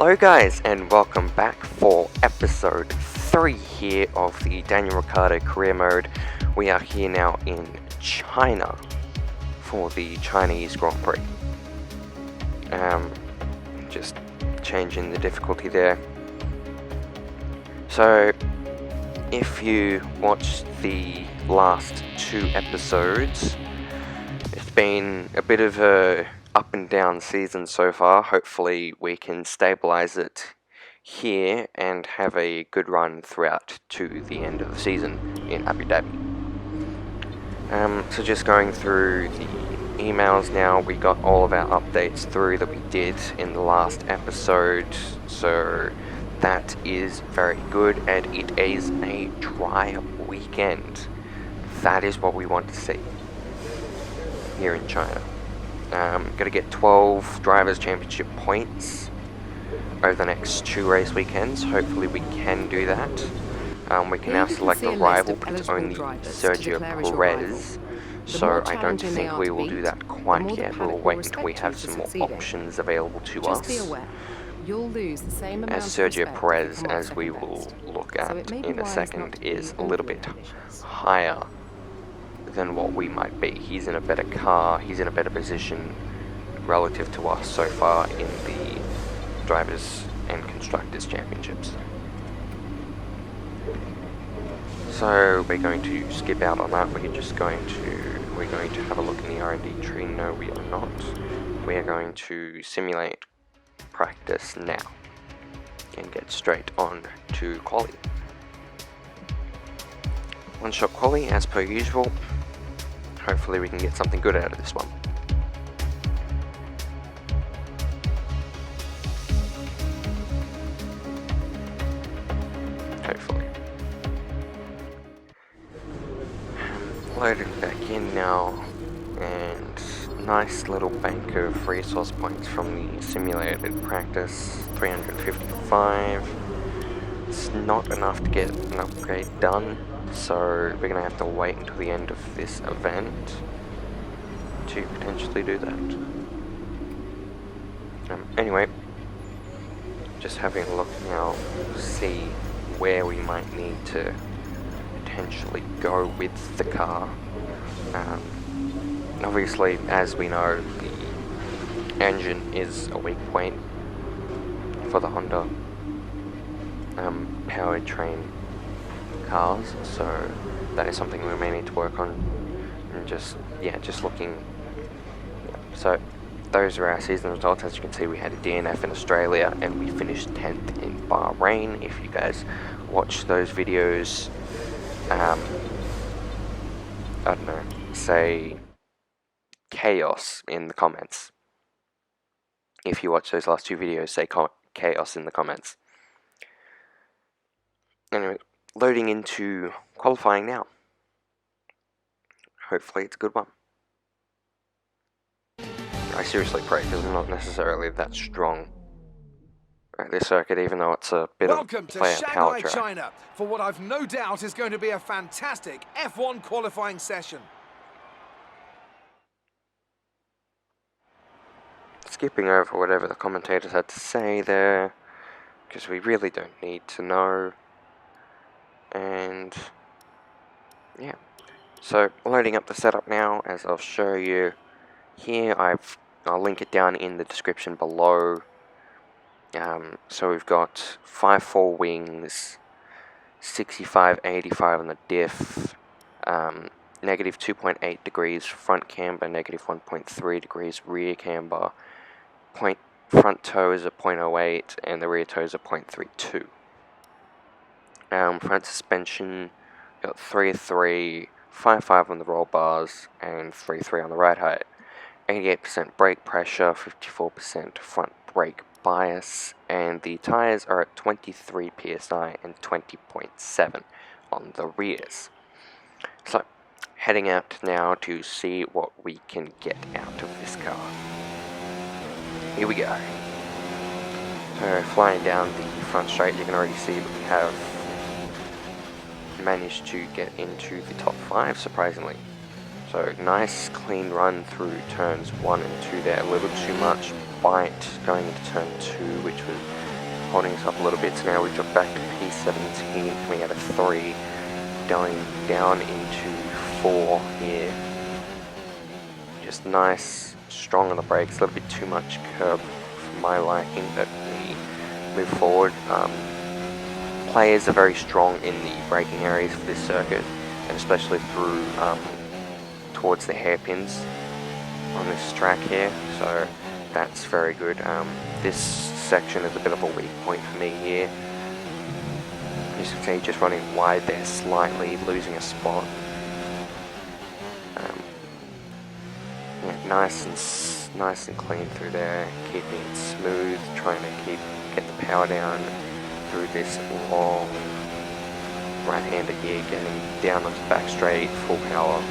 Hello guys, and welcome back for episode 3 here of the Daniel Ricciardo career mode. We are here now in China for the Chinese Grand Prix. Just changing the difficulty there. So, if you watched the last 2 episodes, it's been a bit of a up and down season so far. Hopefully we can stabilize it here and have a good run throughout to the end of the season in Abu Dhabi. So just going through the emails now, we got all of our updates through that we did in the last episode, so that is very good, and it is a dry weekend. That is what we want to see here in China. Got to get 12 Drivers' Championship points over the next 2 race weekends. Hopefully we can do that. We can now select a rival, but it's only Sergio Perez, so I don't think we will do that quite yet. We'll wait until we have some more options available to us. As Sergio Perez, as we will look at in a second, is a little bit higher than what we might be. He's in a better car, he's in a better position relative to us so far in the Drivers' and Constructors' Championships. So we're going to skip out on that. We're going to have a look in the R&D tree. No, we are not. We are going to simulate practice now and get straight on to quali. One-shot quali as per usual. Hopefully we can get something good out of this one. Hopefully. Loaded back in now, and nice little bank of resource points from the simulated practice, 355. It's not enough to get an upgrade done, so we're going to have to wait until the end of this event to potentially do that. Anyway, just having a look now to see where we might need to potentially go with the car. Obviously, as we know, the engine is a weak point for the Honda powertrain cars, so that is something we may need to work on. And just looking. So those are our season results. As you can see, we had a DNF in Australia and we finished 10th in Bahrain. If you guys watch those videos, I don't know, say chaos in the comments. If you watch those last 2 videos, say chaos in the comments. Anyway, loading into qualifying now. Hopefully it's a good one. I seriously pray, because I'm not necessarily that strong at this circuit, even though it's a bit of player power track. China, for what I've no doubt is going to be a fantastic F1 qualifying session. Skipping over whatever the commentators had to say there, because we really don't need to know. And yeah, so loading up the setup now, as I'll show you here. I'll link it down in the description below. So we've got 5.4 wings, 65/85 on the diff, negative 2.8 degrees front camber, negative 1.3 degrees rear camber, front toes are 0.08 and the rear toes are 0.32. Front suspension, got 3.3, 5.5 on the roll bars, and 3.3 on the ride height. 88% brake pressure, 54% front brake bias, and the tyres are at 23 psi and 20.7 on the rears. So, heading out now to see what we can get out of this car. Here we go. So, flying down the front straight, you can already see that we have managed to get into the top 5, surprisingly. So nice clean run through turns 1 and 2 there. A little too much bite going into turn 2, which was holding us up a little bit. So now we've got back to P17, coming out of 3, going down into 4 here. Just nice, strong on the brakes, a little bit too much curb for my liking, but we move forward. Players are very strong in the braking areas for this circuit, and especially through towards the hairpins on this track here, so that's very good. This section is a bit of a weak point for me here. You can see just running wide there, slightly losing a spot. Yeah, nice and clean through there, keeping it smooth, trying to get the power down through this long right-hander here, getting down onto the back straight, full power.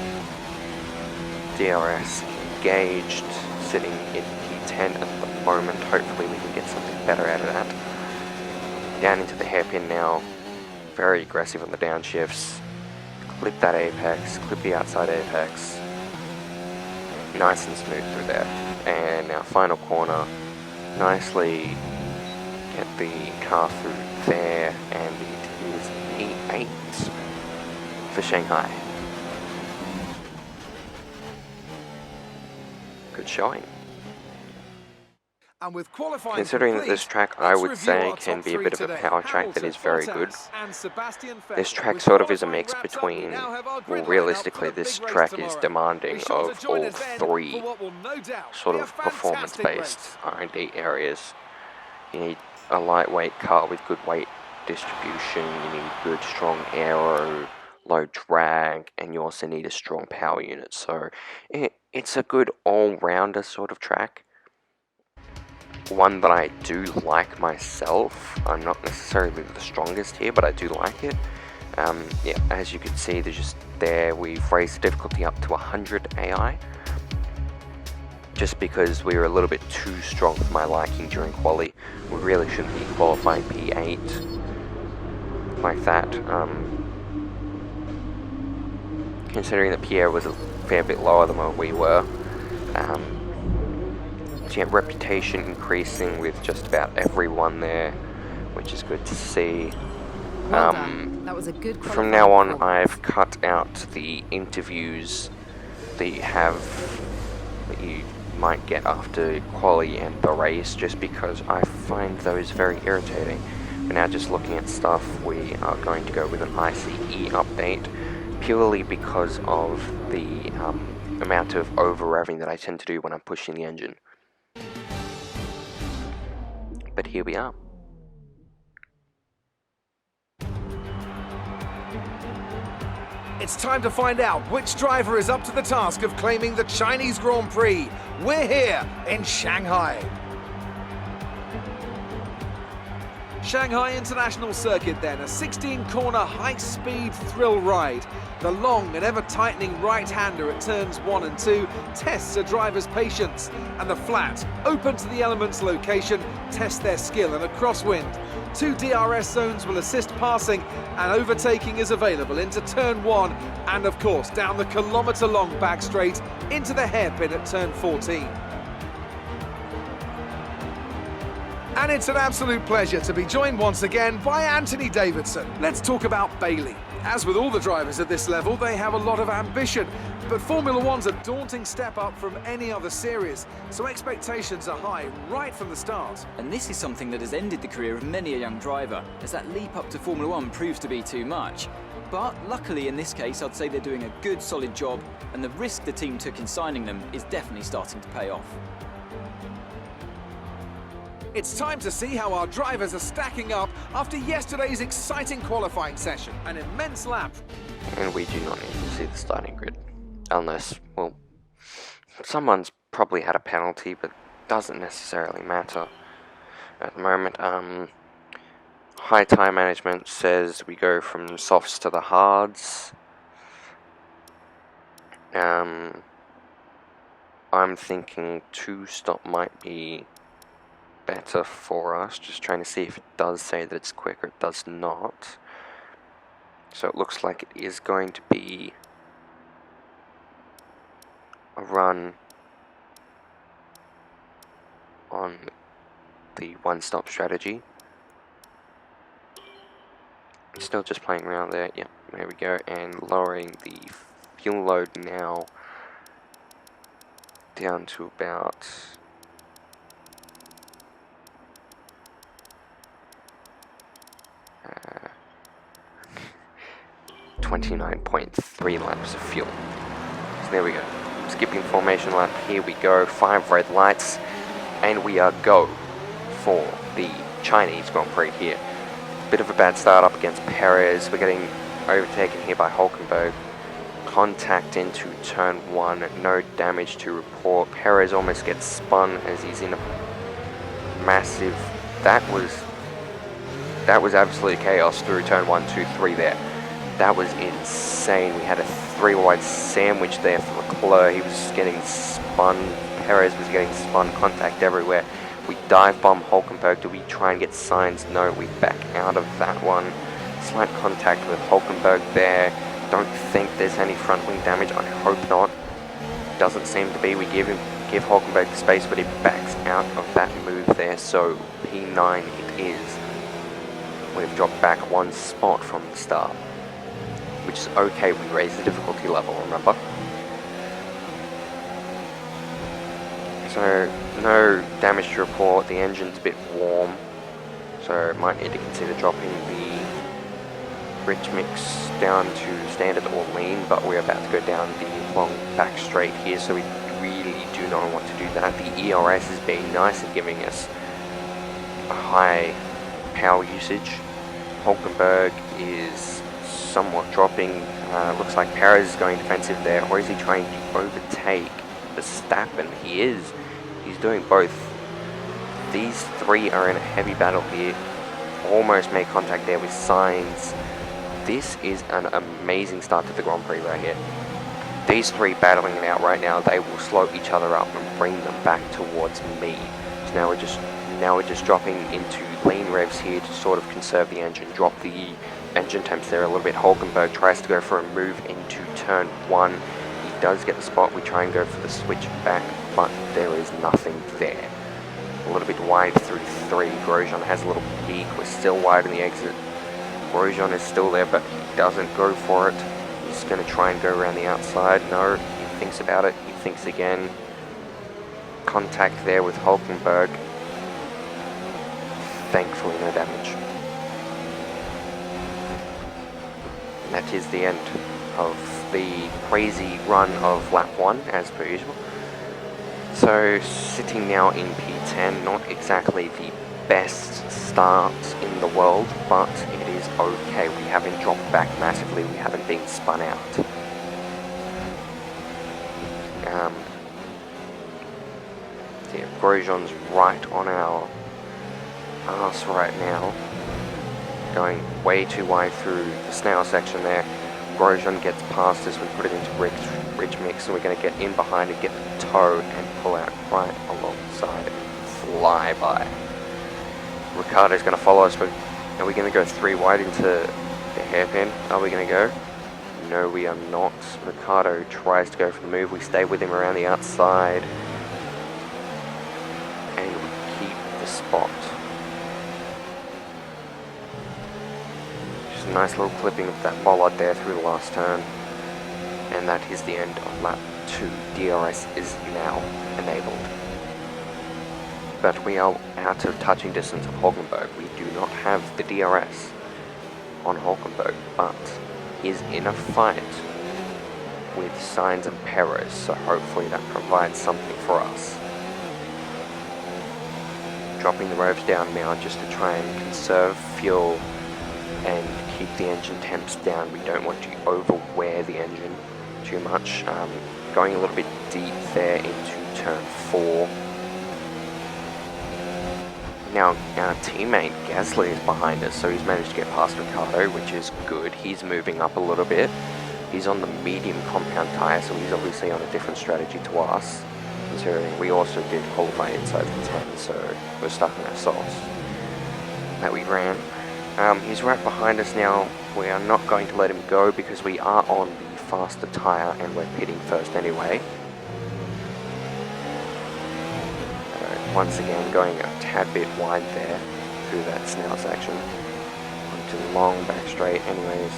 DRS engaged, sitting in P10 at the moment. Hopefully we can get something better out of that. Down into the hairpin now, very aggressive on the downshifts. Clip that apex, clip the outside apex. Nice and smooth through there. And now final corner, nicely get the car through there, and it is P8 for Shanghai. Good showing. And with qualifying Considering that complete, this track, I let's would review say, our can top be a three bit of a today. power track that Hamilton, is very good. Bottas, and Sebastian Vettel. This track With sort of is a qualifying mix wrapped up, between, we now have our well, grid lineup realistically for the this big race track is tomorrow. demanding Be sure to of join all us then three for what will no doubt sort be a of fantastic performance-based race. R&D areas. You need a lightweight car with good weight distribution, you need good strong aero, low drag, and you also need a strong power unit. So it's a good all-rounder sort of track. One that I do like myself. I'm not necessarily the strongest here, but I do like it. Yeah, as you can see, we've raised the difficulty up to 100 AI. Just because we were a little bit too strong for my liking during quali. We really shouldn't be qualifying P8 like that. Considering that Pierre was a fair bit lower than what we were. So yeah, reputation increasing with just about everyone there, which is good to see. Well done. That was a good From now on, qualifying I've cut out the interviews that you might get after quali and the race, just because I find those very irritating. We're now just looking at stuff. We are going to go with an ICE update, purely because of the amount of over-revving that I tend to do when I'm pushing the engine. But here we are. It's time to find out which driver is up to the task of claiming the Chinese Grand Prix. We're here in Shanghai. Shanghai International Circuit then, a 16-corner high-speed thrill ride. The long and ever-tightening right-hander at turns 1 and 2 tests a driver's patience, and the flat, open to the elements location tests their skill in a crosswind. 2 DRS zones will assist passing, and overtaking is available into turn 1 and of course down the kilometre-long back straight into the hairpin at turn 14. And it's an absolute pleasure to be joined once again by Anthony Davidson. Let's talk about Bailey. As with all the drivers at this level, they have a lot of ambition, but Formula One's a daunting step up from any other series, so expectations are high right from the start. And this is something that has ended the career of many a young driver, as that leap up to Formula One proves to be too much. But luckily in this case, I'd say they're doing a good solid job, and the risk the team took in signing them is definitely starting to pay off. It's time to see how our drivers are stacking up after yesterday's exciting qualifying session. An immense lap. And we do not need to see the starting grid. Unless, well, someone's probably had a penalty, but doesn't necessarily matter at the moment. High time management says we go from softs to the hards. I'm thinking 2-stop might be better for us. Just trying to see if it does say that it's quick or it does not. So it looks like it is going to be a run on the one-stop strategy. Still just playing around there. Yep, there we go. And lowering the fuel load now down to about 29.3 laps of fuel. So there we go. Skipping formation lap, here we go. 5 red lights, and we are go for the Chinese Grand Prix here. Bit of a bad start up against Perez. We're getting overtaken here by Hulkenberg. Contact into turn 1, no damage to report. Perez almost gets spun as he's in a massive... That was absolute chaos through turn 1, 2, 3 there. That was insane. We had a 3-wide sandwich there for Leclerc. He was getting spun. Perez was getting spun. Contact everywhere. We dive bomb Hulkenberg. Do we try and get signs? No, we back out of that one. Slight contact with Hulkenberg there. Don't think there's any front wing damage. I hope not. Doesn't seem to be. We give Hulkenberg the space, but he backs out of that move there. So P9 it is. We've dropped back 1 spot from the start, which is okay. We raised the difficulty level, remember? So no damage to report. The engine's a bit warm, so might need to consider dropping the rich mix down to standard or lean, but we're about to go down the long back straight here, so we really do not want to do that. The ERS is being nice and giving us a high power usage. Hulkenberg is somewhat dropping. Looks like Perez is going defensive there, or is he trying to overtake Verstappen? He is. He's doing both. These 3 are in a heavy battle here. Almost made contact there with Sainz. This is an amazing start to the Grand Prix right here. These 3 battling it out right now. They will slow each other up and bring them back towards me. So now we're just dropping into lean revs here to sort of conserve the engine. Drop the engine temps there a little bit. Hulkenberg tries to go for a move into turn 1. He does get the spot. We try and go for the switch back, but there is nothing there. A little bit wide through 3. Grosjean has a little peak. We're still wide in the exit. Grosjean is still there, but he doesn't go for it. He's going to try and go around the outside. No, he thinks about it. He thinks again. Contact there with Hulkenberg. Thankfully, no damage. And that is the end of the crazy run of lap 1, as per usual. So, sitting now in P10, not exactly the best start in the world, but it is okay. We haven't dropped back massively, we haven't been spun out. Yeah, Grosjean's right on our ass right now, going way too wide through the snail section there. Grosjean gets past us, we put it into ridge mix, and we're going to get in behind and get the toe and pull out right alongside it. Fly by. Ricciardo's going to follow us, but are we going to go 3 wide into the hairpin? Are we going to go? No, we are not. Ricciardo tries to go for the move. We stay with him around the outside, and we keep the spot. Just a nice little clipping of that bollard there through the last turn. And that is the end of lap 2. DRS is now enabled. But we are out of touching distance of Hulkenberg. We do not have the DRS on Hulkenberg, but he's in a fight with Sainz and Perez, so hopefully that provides something for us. Dropping the revs down now just to try and conserve fuel and keep the engine temps down. We don't want to overwear the engine too much. Going a little bit deep there into turn 4. Now our teammate Gasly is behind us, so he's managed to get past Ricciardo, which is good. He's moving up a little bit. He's on the medium compound tyre, so he's obviously on a different strategy to us, considering we also did qualify inside the 10, so we're stuck in our sauce that we ran. He's right behind us now. We are not going to let him go because we are on the faster tyre and we're pitting first anyway. Once again, going a tad bit wide there through that snail section. to the long back straight. Anyways,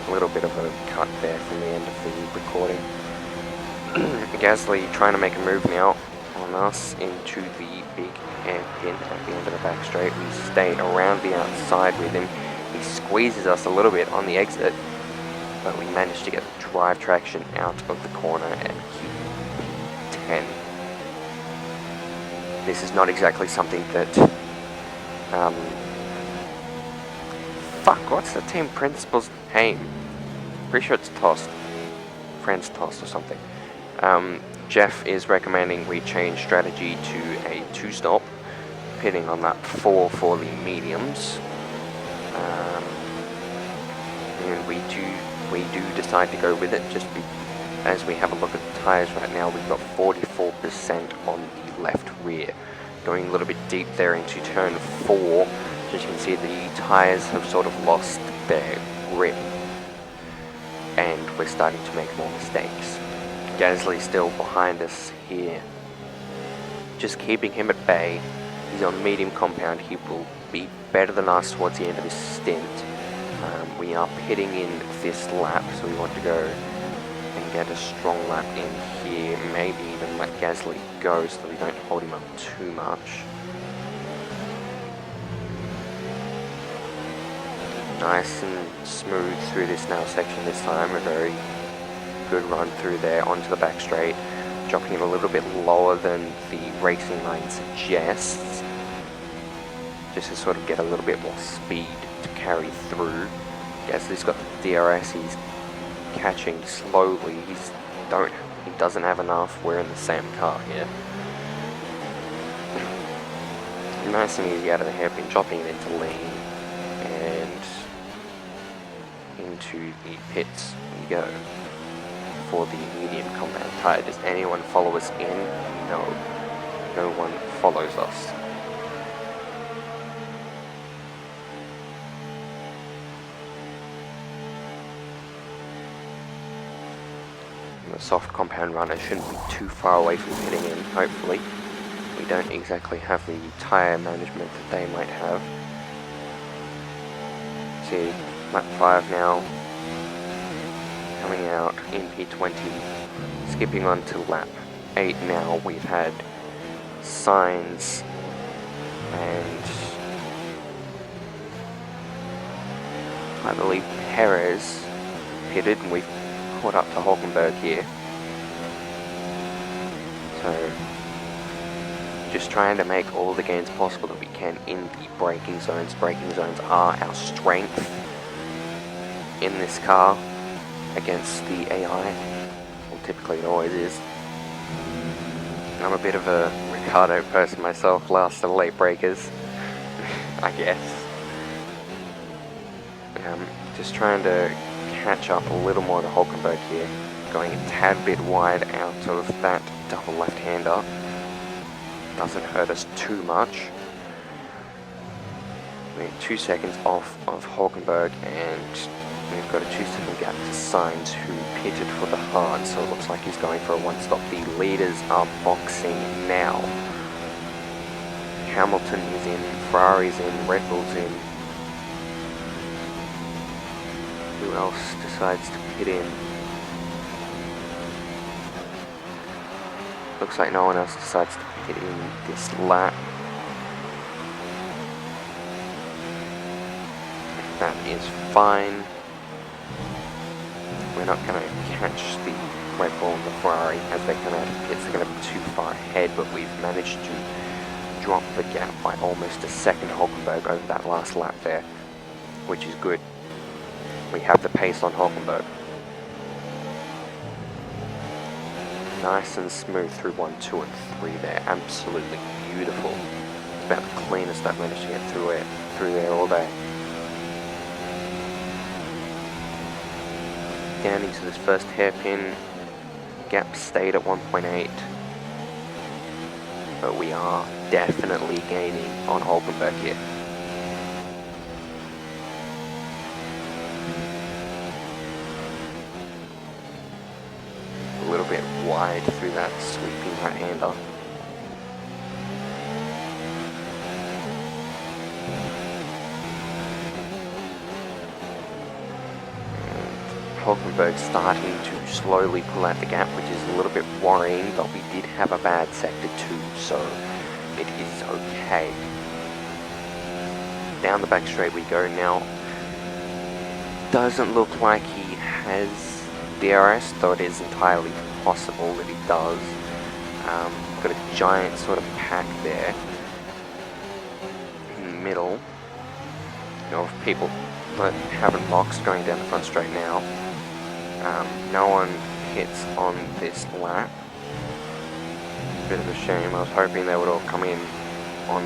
a little bit of a cut there from the end of the recording. Gasly trying to make a move now on us into the big hairpin at the end of the back straight. We stay around the outside with him. He squeezes us a little bit on the exit, but we managed to get the drive traction out of the corner and keep 10. This is not exactly something that fuck, what's the team principal's name? Pretty sure it's tossed. Friends tossed or something. Jeff is recommending we change strategy to a 2-stop, pitting on that 4 for the mediums. And we do decide to go with it, just as we have a look at the tyres right now. We've got 44% on the left rear. Going a little bit deep there into turn 4, as you can see, the tyres have sort of lost their grip, and we're starting to make more mistakes. Gasly still behind us here, just keeping him at bay. He's on medium compound. He will be better than us towards the end of this stint. We are pitting in this lap, so we want to go and get a strong lap in here, maybe even let Gasly go so that we don't hold him up too much. Nice and smooth through this now section this time. A very good run through there onto the back straight, dropping it a little bit lower than the racing line suggests, just to sort of get a little bit more speed to carry through. Gasly's got the DRS, he's catching slowly, he doesn't have enough. We're in the same car here. Nice and easy out of the hairpin, dropping it into lane, and into the pits we go for the medium compound tyre. Does anyone follow us in? No. No one follows us. The soft compound runner shouldn't be too far away from pitting in, hopefully. We don't exactly have the tyre management that they might have. See, lap 5 now. Coming out in P20, skipping on to lap 8 now. We've had Sainz and I believe Perez pitted, and we've caught up to Hulkenberg here. So just trying to make all the gains possible that we can in the braking zones. Braking zones are our strength in this car against the AI. Well, typically it always is. I'm a bit of a Ricciardo person myself, last of the late breakers, I guess. Just trying to catch up a little more to Hulkenberg here, going a tad bit wide out of that double left-hander. Doesn't hurt us too much. We're 2 seconds off of Hulkenberg, and we've got a 2-second gap to Sainz, who pitted for the hard, so it looks like he's going for a 1-stop. The leaders are boxing now. Hamilton is in, Ferrari's in, Red Bull's in. Who else decides to pit in? Looks like no one else decides to pit in this lap. That is fine. We're not going to catch the Red Bull and the Ferrari as they come out of pits. They're going to be too far ahead, but we've managed to drop the gap by almost a second Hulkenberg over that last lap there, which is good. We have the pace on Hulkenberg. Nice and smooth through 1, 2, and 3 there. Absolutely beautiful. It's about the cleanest I've managed to get through there all day. Down into this first hairpin. Gap stayed at 1.8. But we are definitely gaining on Hulkenberg here. A little bit wide through that sweeping right-hander. Hulkenberg starting to slowly pull out the gap, which is a little bit worrying, but we did have a bad sector 2, so it is okay. Down the back straight we go now. Doesn't look like he has DRS, though it is entirely possible that he does. Got a giant sort of pack there in the middle, of people that haven't boxed going down the front straight now. No one hits on this lap. Bit of a shame. I was hoping they would all come in on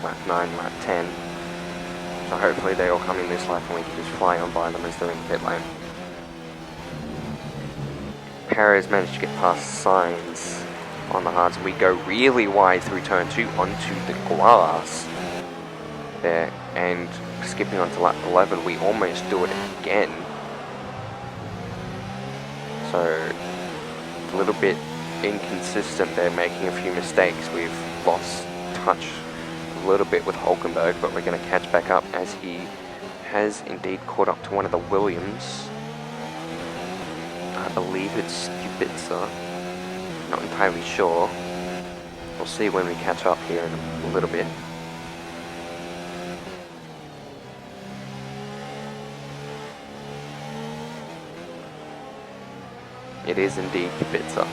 lap 9, lap 10. So hopefully they all come in this lap and we can just fly on by them as they're in the pit lane. Perez managed to get past Sainz on the hards. We go really wide through turn 2 onto the grass there, and skipping onto lap 11 we almost do it again. So a little bit inconsistent there, making a few mistakes. We've lost touch a little bit with Hulkenberg, but we're going to catch back up as he has indeed caught up to one of the Williams. I believe it's Kubica, not entirely sure. We'll see when we catch up here in a little bit. It is indeed Kubica.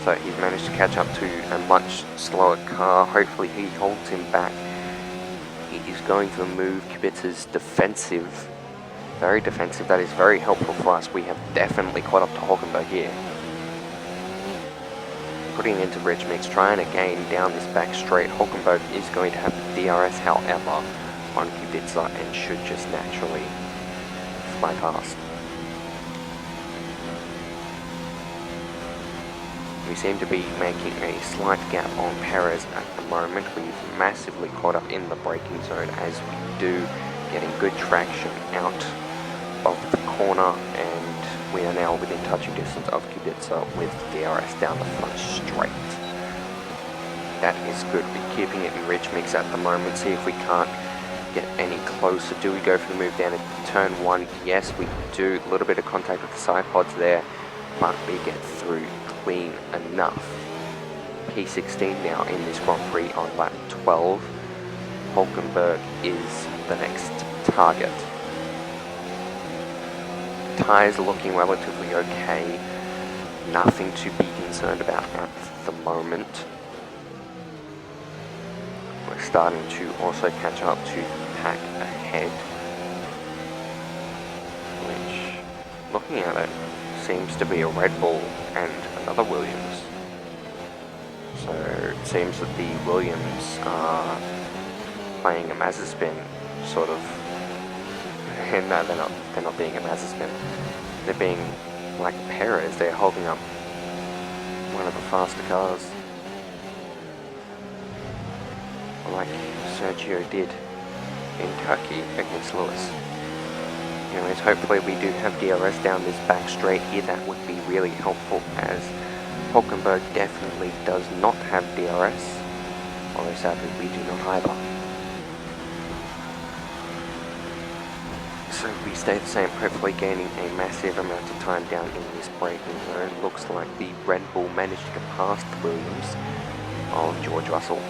So he's managed to catch up to a much slower car. Hopefully he holds him back. He is going to move Kubica's defensive. Very defensive. That is very helpful for us. We have definitely caught up to Hulkenberg here. Putting into bridge mix, trying to gain down this back straight. Hulkenberg is going to have the DRS, however, on Kubica and should just naturally fly past. We seem to be making a slight gap on Perez at the moment. We've massively caught up in the braking zone as we do, getting good traction out of the corner, and we are now within touching distance of Kubica with DRS down the front straight. That is good. We're keeping it in ridge mix at the moment. See if we can't get any closer. Do we go for the move down into turn 1? Yes, we do. A little bit of contact with the side pods there, but we get through clean enough. P16 now in this Grand Prix on lap 12. Hulkenberg is the next target. Tyres looking relatively okay. Nothing to be concerned about at the moment. We're starting to also catch up to pack ahead, which, looking at it, seems to be a Red Bull and another Williams. So it seems that the Williams are playing a Mazepin sort of. No, they're not being a Mazepin. They're being like Perez. They're holding up one of the faster cars, like Sergio did in Turkey against Lewis. Anyways, hopefully we do have DRS down this back straight here. That would be really helpful, as Hulkenberg definitely does not have DRS, although sadly we do not either. So we stay the same, hopefully gaining a massive amount of time down in this braking zone. Looks like the Red Bull managed to get past the Williams of George Russell.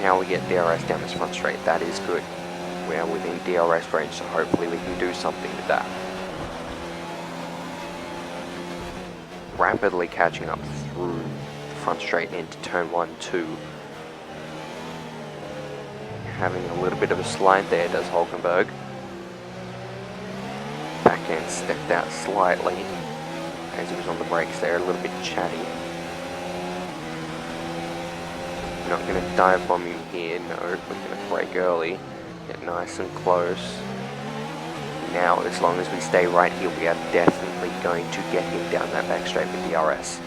Now we get DRS down this front straight. That is good. We are within DRS range, so hopefully we can do something with that. Rapidly catching up through the front straight into turn 1, 2. Having a little bit of a slide there, does Hulkenberg. Back end stepped out slightly as he was on the brakes there, a little bit chatty. Not going to dive bomb him here, no, we're going to brake early, get nice and close. Now, as long as we stay right here, we are definitely going to get him down that back straight with DRS.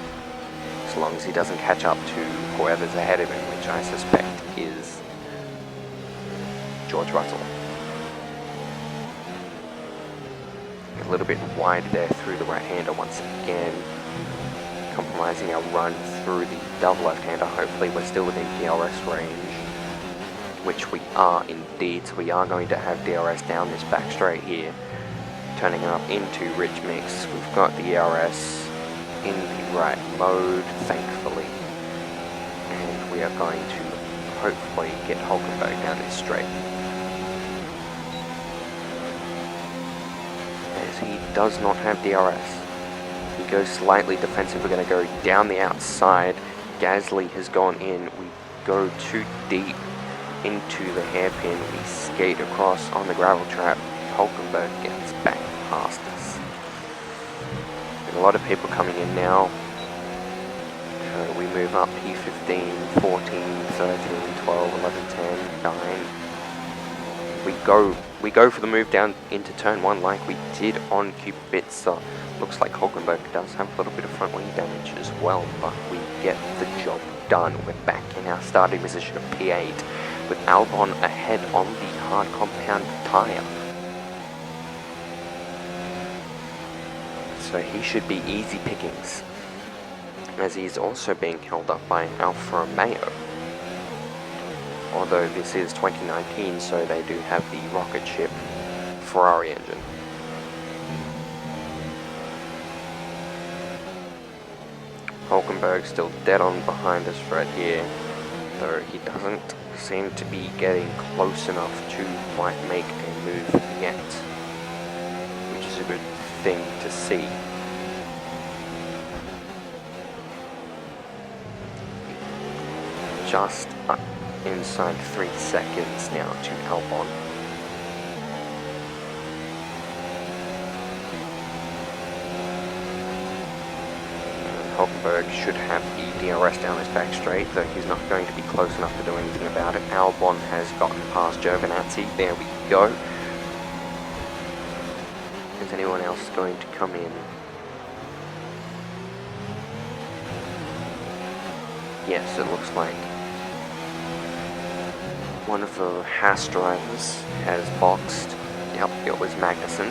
As long as he doesn't catch up to whoever's ahead of him, which I suspect is George Russell. A little bit wide there through the right-hander once again. Compromising our run through the double left-hander. Hopefully we're still within DRS range. which we are indeed. So we are going to have DRS down this back straight here, turning up into Rich Mix. We've got the ERS in the right mode, thankfully, and we are going to hopefully get Hulkenberg down this straight. As he does not have DRS. He goes slightly defensive. We're going to go down the outside. Gasly has gone in. We go too deep into the hairpin. We skate across on the gravel trap. Hulkenberg gets back past us. And a lot of people coming in now. We move up P15, 14, 13, 12, 11, 10, 9. We go for the move down into turn 1 like we did on Kubica. Looks like Hulkenberg does have a little bit of front wing damage as well, but we get the job done. We're back in our starting position of P8 with Albon ahead on the hard compound tyre. So he should be easy pickings, as he's also being held up by Alfa Romeo. Although this is 2019, so they do have the rocket ship Ferrari engine. Hulkenberg still dead on behind us right here, though he doesn't seem to be getting close enough to quite make a move yet, which is a good thing to see. Just up inside 3 seconds now to Albon. Hulkenberg should have the DRS down his back straight, though he's not going to be close enough to do anything about it. Albon has gotten past Giovinazzi. There we go. Is anyone else going to come in? Yes, it looks like one of the Haas drivers has boxed. Yep, it was Magnussen.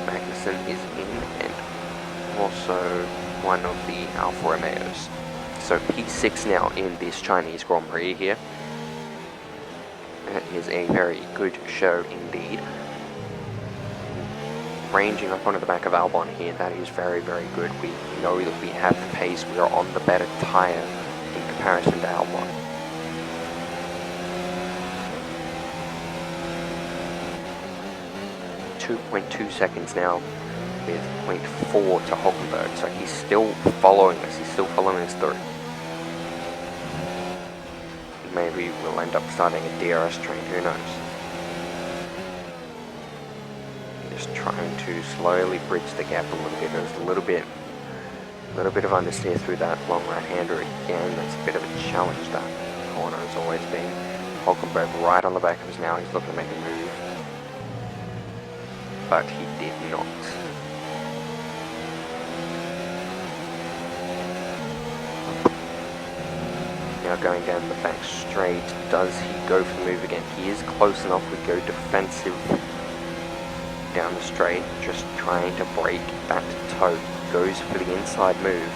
Magnussen is in, and also one of the Alfa Romeos. So P6 now in this Chinese Grand Prix here. That is a very good show indeed. Ranging up onto the back of Albon here, that is very, very good. We know that we have the pace, we are on the better tyre in comparison to Albon. .2 seconds now with 0.4 to Hulkenberg, so he's still following us, through. Maybe we'll end up starting a DRS train, who knows. Just trying to slowly bridge the gap a little bit. There's a little bit of understeer through that long right-hander again. That's a bit of a challenge, that corner has always been. Hulkenberg right on the back of us now, he's looking to make a move. But he did not. Now going down the back straight, does he go for the move again? He is close enough. We go defensive down the straight, just trying to break that toe. Goes for the inside move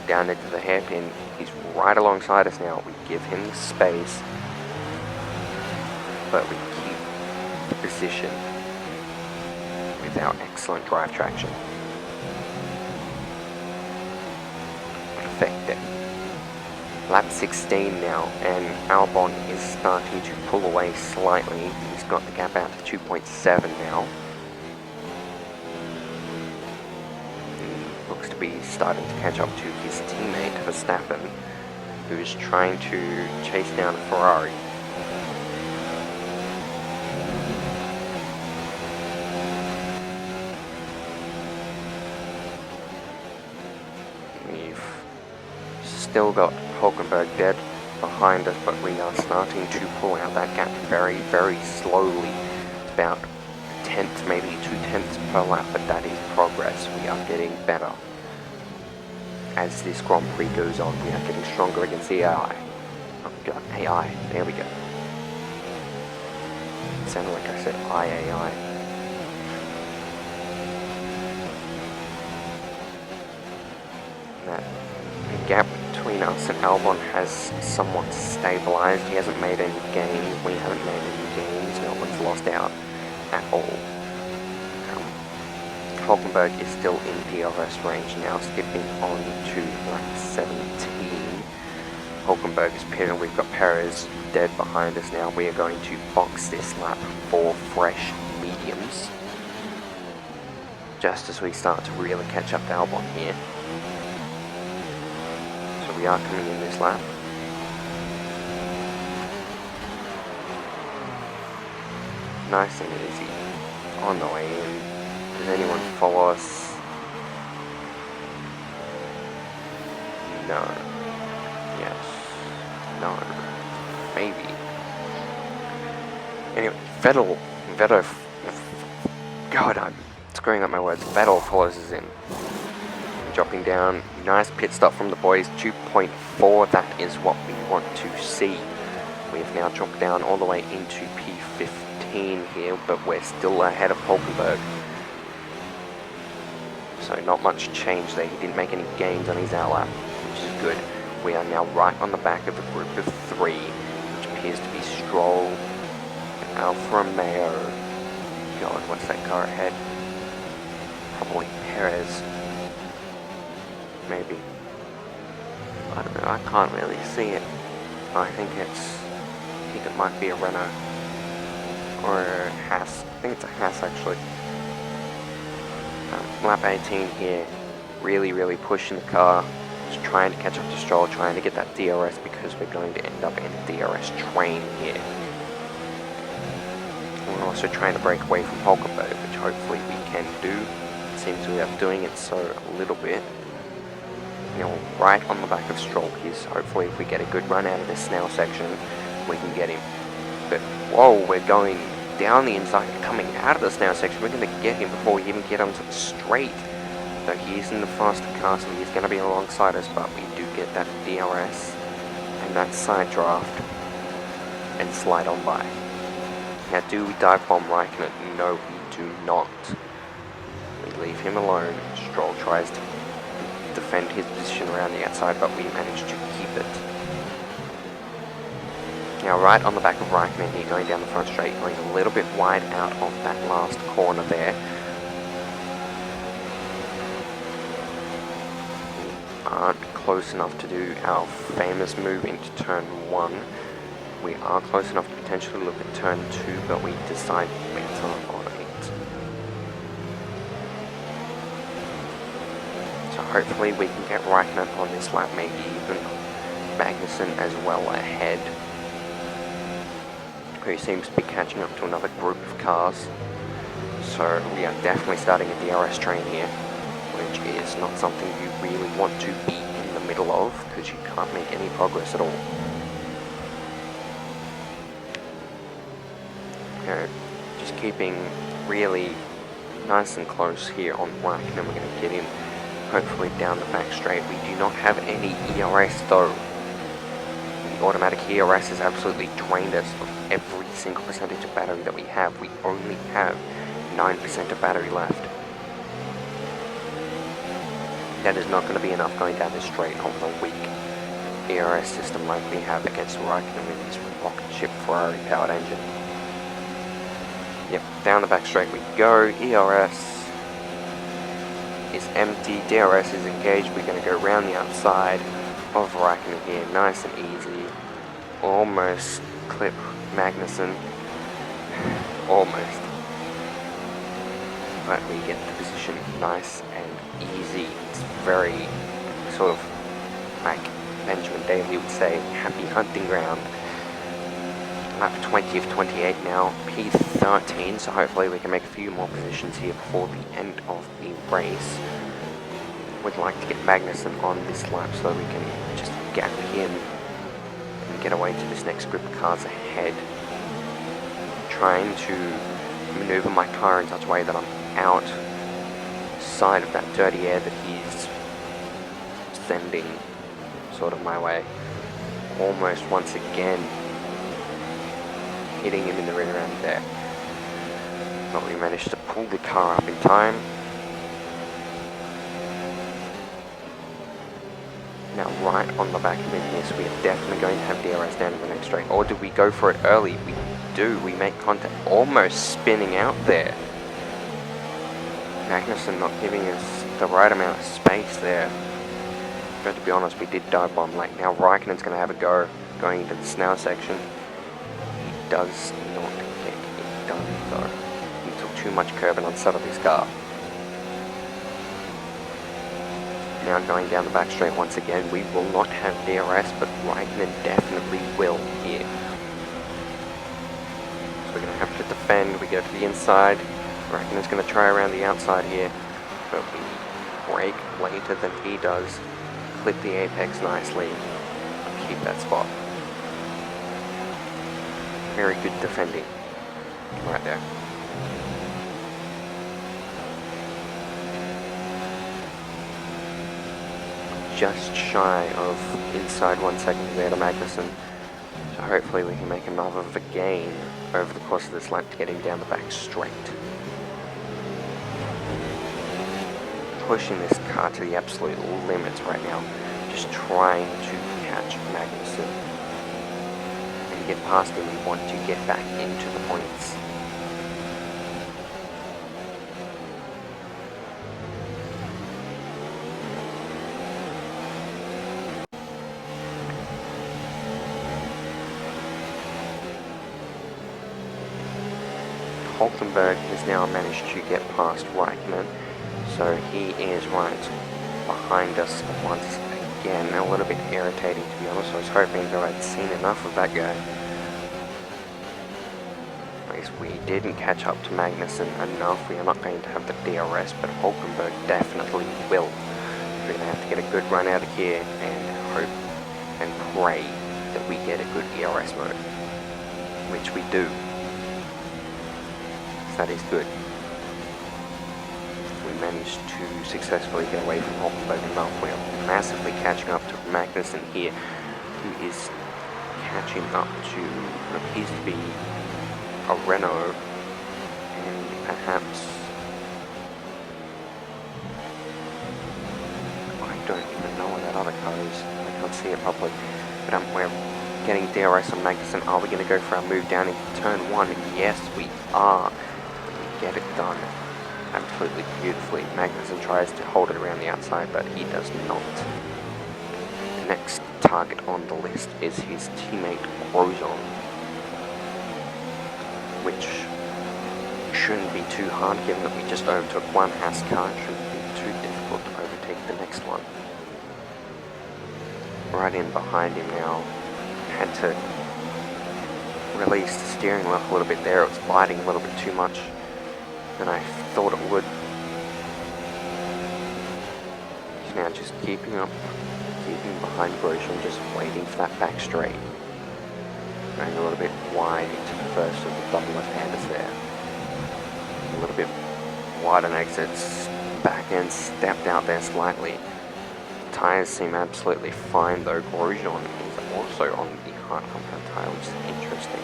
down into the hairpin. He's right alongside us now. We give him the space, but we keep the position with our excellent drive traction. Perfect. Lap 16 now, and Albon is starting to pull away slightly. He's got the gap out to 2.7 now. He looks to be starting to catch up to his teammate Verstappen, who is trying to chase down a Ferrari. Still got Hulkenberg dead behind us, but we are starting to pull out that gap very, very slowly. It's about a tenth, maybe 2/10 per lap, but that is progress. We are getting better. As this Grand Prix goes on, we are getting stronger against the AI. Oh god, AI, there we go. It sounded like I said IAI. That gap between between us and Albon has somewhat stabilized. He hasn't made any gains. We haven't made any gains. No one's lost out at all. Hulkenberg is still in DRS range now, skipping on to lap 17. Hulkenberg is pitting. We've got Perez dead behind us now. We are going to box this lap for fresh mediums, just as we start to really catch up to Albon here. So we are coming in this lap. Nice and easy on the way in. Does anyone follow us? No. Yes. No. Maybe. Anyway, Vettel, God, I'm screwing up my words. Vettel follows us in. Dropping down. Nice pit stop from the boys. 2.4. That is what we want to see. We've now dropped down all the way into P15 here, but we're still ahead of Hulkenberg. So not much change there. He didn't make any gains on his outlap, which is good. We are now right on the back of a group of 3, which appears to be Stroll, Alfa Romeo. God, what's that car ahead? Probably Perez. Maybe. I don't know. I can't really see it. I think it might be a Renault or a Haas. I think it's a Haas actually. Lap 18 here, really pushing the car, just trying to catch up to Stroll, trying to get that DRS because we're going to end up in a DRS train here. We're also trying to break away from Hulkenberg, which hopefully we can do. It seems we are doing it so a little bit. You know, right on the back of Stroll here, so hopefully if we get a good run out of this snail section, we can get him. But whoa, we're going down the inside, coming out of the snail section. We're going to get him before we even get onto the straight. So he's in the faster car, so he's going to be alongside us, but we do get that DRS and that side draft and slide on by. Now, do we dive bomb Raikkonen? No, we do not. We leave him alone. Stroll tries to defend his position around the outside, but we manage to keep it. Now right on the back of Raikkonen here, going down the front straight, going a little bit wide out of that last corner there. We aren't close enough to do our famous move into turn 1. We are close enough to potentially look at turn 2, but we decide better on it. So hopefully we can get Raikkonen on this lap, maybe even Magnussen as well ahead, who seems to be catching up to another group of cars. So we are definitely starting a DRS train here, which is not something you really want to be in the middle of, because you can't make any progress at all. Okay, just keeping really nice and close here on Raikkonen. We're going to get him hopefully down the back straight. We do not have any ERS though. The automatic ERS has absolutely drained us of every single percentage of battery that we have. We only have 9% of battery left. That is not going to be enough going down this straight on the weak ERS system like we have against Raikkonen with his rocket ship Ferrari powered engine. Yep, down the back straight we go. ERS is empty, DRS is engaged. We're going to go around the outside of Raikkonen here, nice and easy. Almost clip Magnussen. Almost. But we get the position nice and easy. It's very sort of like Benjamin Daly would say, happy hunting ground. Lap 20 of 28 now, P13, so hopefully we can make a few more positions here before the end of the race. Would like to get Magnussen on this lap so we can just gap him and get away to this next group of cars ahead. Trying to maneuver my car in such a way that I'm outside of that dirty air that he's sending sort of my way. Almost once again hitting him in the rear end there. But we managed to pull the car up in time. now right on the back of him here, so we are definitely going to have DRS down in the next straight. Or do we go for it early? We do. We make contact, almost spinning out there. Magnussen not giving us the right amount of space there. But to be honest, we did dive bomb late. Now Raikkonen's going to have a go going into the Snell section. He does not get it done though. He took too much curb and unsettled his car. Now going down the back straight once again, we will not have DRS, but Raikkonen definitely will here. So we're going to have to defend. We go to the inside. Raikkonen's going to try around the outside here, but we brake later than he does. Clip the apex nicely. Keep that spot. Very good defending right there. Just shy of inside 1 second there to Magnussen. So hopefully we can make another of a gain over the course of this lap to get him down the back straight. Pushing this car to the absolute limits right now. Just trying to catch Magnussen. And get past him, we want to get back into the points. Hulkenberg has now managed to get past Raikkonen, so he is right behind us once again. A little bit irritating, to be honest. I was hoping that I'd seen enough of that guy. At least we didn't catch up to Magnussen enough. We are not going to have the DRS, but Hulkenberg definitely will. We're going to have to get a good run out of here and hope and pray that we get a good ERS mode, which we do. That is good. We managed to successfully get away from Hulkenberg enough. We are massively catching up to Magnussen here, who is catching up to what appears to be a Renault, and perhaps, I don't even know where that other car is. I can't see it properly. But we're getting DRS on Magnussen. Are we going to go for our move down into turn 1? Yes, we are. Get it done absolutely beautifully. Magnussen tries to hold it around the outside, but he does not. The next target on the list is his teammate Grosjean, which shouldn't be too hard given that we just overtook one Haas car. It shouldn't be too difficult to overtake the next one. Right in behind him now. Had to release the steering wheel a little bit there. It was biting a little bit too much than I thought it would. He's now just keeping behind Grosjean, just waiting for that back straight. Going a little bit wide into the first of the double left-handers there. A little bit wide on exits, back end stepped out there slightly. Tyres seem absolutely fine though. Grosjean is also on the hard compound tyre, which is interesting.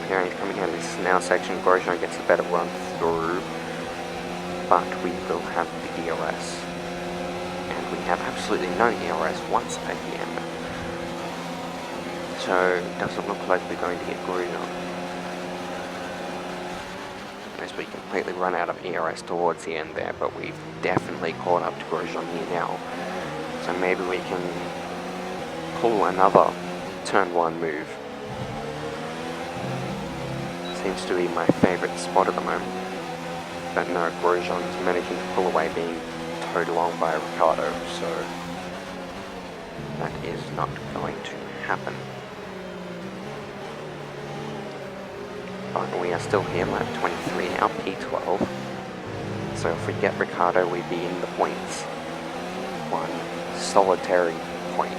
Here he's coming out of this now section. Grosjean gets a better run through, but we will have the DRS. And we have absolutely no DRS once again. So it doesn't look like we're going to get Grosjean. As we completely run out of ERS towards the end there, but we've definitely caught up to Grosjean here now. So maybe we can pull another turn 1 move. Seems to be my favourite spot at the moment. But no, Grosjean's managing to pull away, being towed along by Ricciardo, so that is not going to happen. But we are still here, lap 23 now, P12. So if we get Ricciardo, we'd be in the points. One solitary point.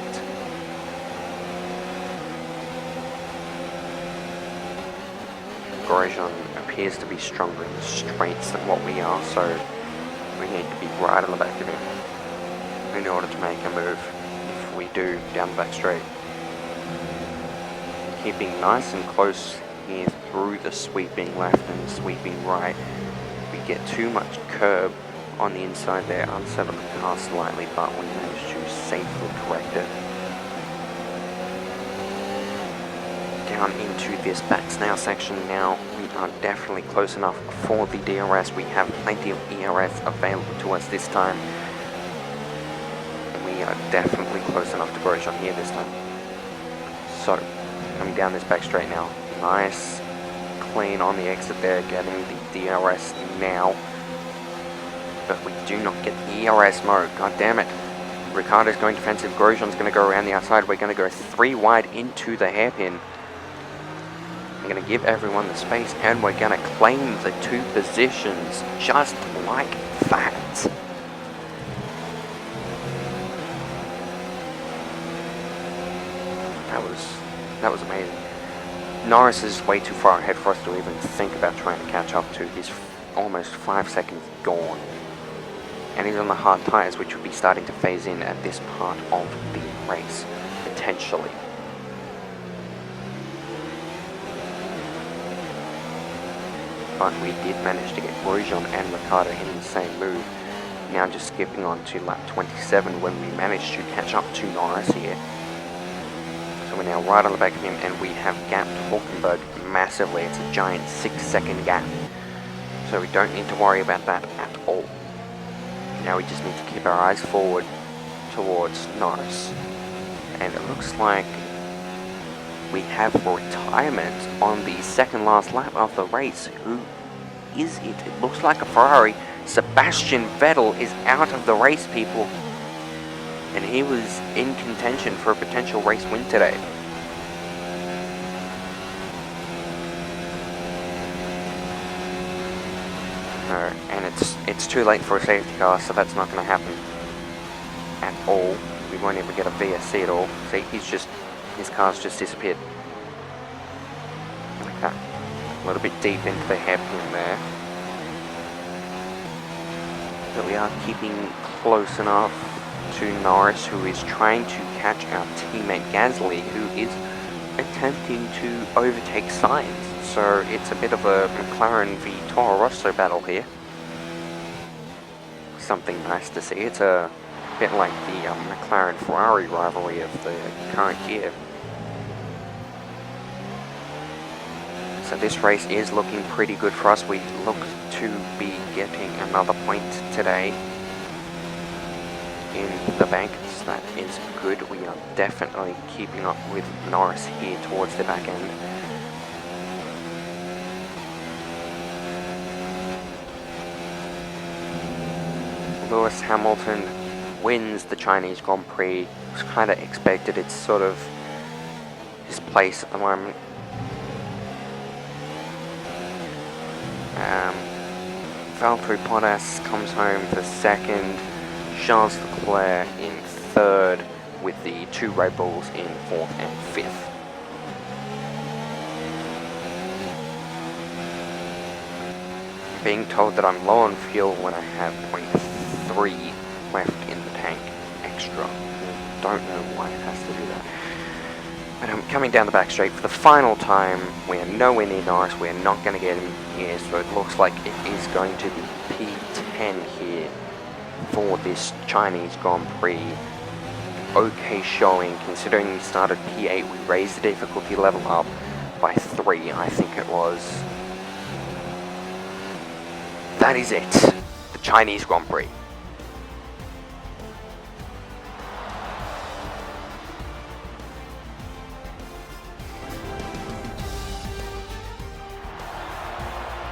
Grosjean appears to be stronger in the straights than what we are, so we need to be right on the back of him in order to make a move. If we do, down the back straight. Keeping nice and close here through the sweeping left and the sweeping right. We get too much curb on the inside there, unsettle the car slightly, but we managed to safely correct it. Down into this backs now section now, we are definitely close enough for the DRS. We have plenty of ERS available to us this time. And we are definitely close enough to Grosjean here this time. So, coming down this back straight now. Nice, clean on the exit there, getting the DRS now. But we do not get the ERS mode, god damn it. Ricciardo's going defensive, Grosjean's going to go around the outside. We're going to go 3 wide into the hairpin. I'm going to give everyone the space and we're going to claim the 2 positions just like that. That was amazing. Norris is way too far ahead for us to even think about trying to catch up to. He's almost 5 seconds gone. And he's on the hard tyres, which would be starting to phase in at this part of the race, potentially. But we did manage to get Grosjean and Ricciardo in the same move. Now just skipping on to lap 27 when we managed to catch up to Norris here. So we're now right on the back of him and we have gapped Hulkenberg massively. It's a giant 6-second gap. So we don't need to worry about that at all. Now we just need to keep our eyes forward towards Norris. And it looks like we have retirement on the second last lap of the race. Who is it? It looks like a Ferrari. Sebastian Vettel is out of the race, people. And he was in contention for a potential race win today. And it's too late for a safety car, so that's not going to happen at all. We won't ever get a VSC at all. See, his car's just disappeared. Okay. A little bit deep into the hairpin there. But we are keeping close enough to Norris, who is trying to catch our teammate Gasly, who is attempting to overtake Sainz. So it's a bit of a McLaren v Toro Rosso battle here. Something nice to see. It's a bit like the McLaren-Ferrari rivalry of the current year. So this race is looking pretty good for us. We look to be getting another point today in the bank. So that is good. We are definitely keeping up with Norris here towards the back end. Lewis Hamilton wins the Chinese Grand Prix. It was kind of expected. It's sort of his place at the moment. Valtteri Bottas comes home for second. Charles Leclerc in third, with the 2 Red Bulls in 4th and 5th. Being told that I'm low on fuel when I have 0.3 left in the tank extra. Don't know why it has to do that. But I'm coming down the back straight for the final time. We're nowhere near Norris. We're not going to get him here, so it looks like it is going to be P10 here for this Chinese Grand Prix. Okay showing, considering we started P8, we raised the difficulty level up by 3, I think it was. That is it, the Chinese Grand Prix.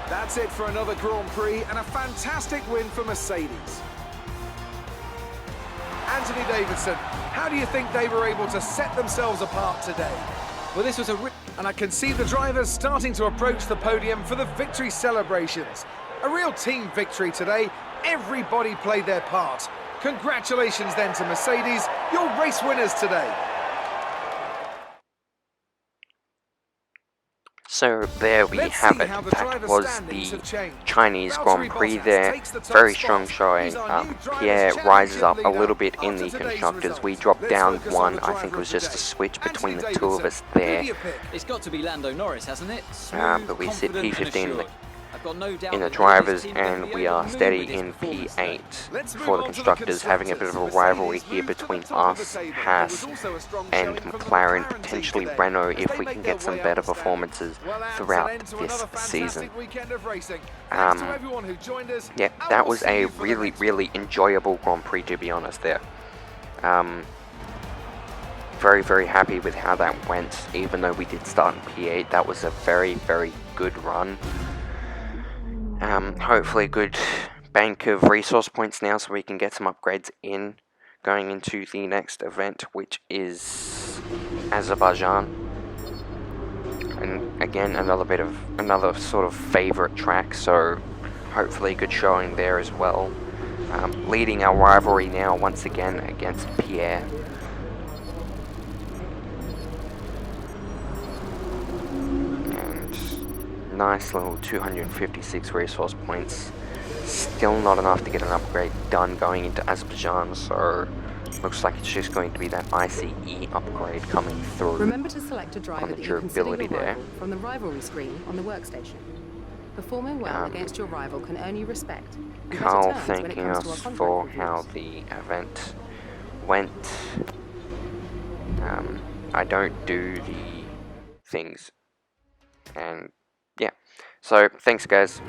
That's it for another Grand Prix and a fantastic win for Mercedes. Anthony Davidson, how do you think they were able to set themselves apart today? Well, this was and I can see the drivers starting to approach the podium for the victory celebrations. A real team victory today. Everybody played their part. Congratulations then to Mercedes, your race winners today. So there we have it. That was the Chinese Grand Prix there. Very strong showing. Pierre rises up a little bit in the constructors. We dropped down 1. I think it was just a switch between the 2 of us there. It's got to be Lando Norris, hasn't it? But we sit P15 I've got no doubt in the that this drivers, team and will be we able are to steady move with in this performance. P8 Let's move for the on to constructors, having a bit of a rivalry here between us, Haas, and McLaren, potentially Renault, if we can get some better performances throughout this season. Yeah, that was a really, really enjoyable Grand Prix, to be honest there. Very, very happy with how that went, even though we did start in P8. That was a very, very good run. Hopefully a good bank of resource points now so we can get some upgrades in going into the next event, which is Azerbaijan. And again, another sort of favorite track, so hopefully a good showing there as well. Leading our rivalry now once again against Pierre. And nice little 256 resource points. Still not enough to get an upgrade done going into Azerbaijan, so looks like it's just going to be that ICE upgrade coming through. Remember to select a driver the that you consider your durability there. rival from the rivalry screen on the workstation. Performing well against your rival can earn you respect. and better Carl terms when it thanking comes to our us contract for reviews. how the event went. I don't do the things, and yeah, so thanks guys.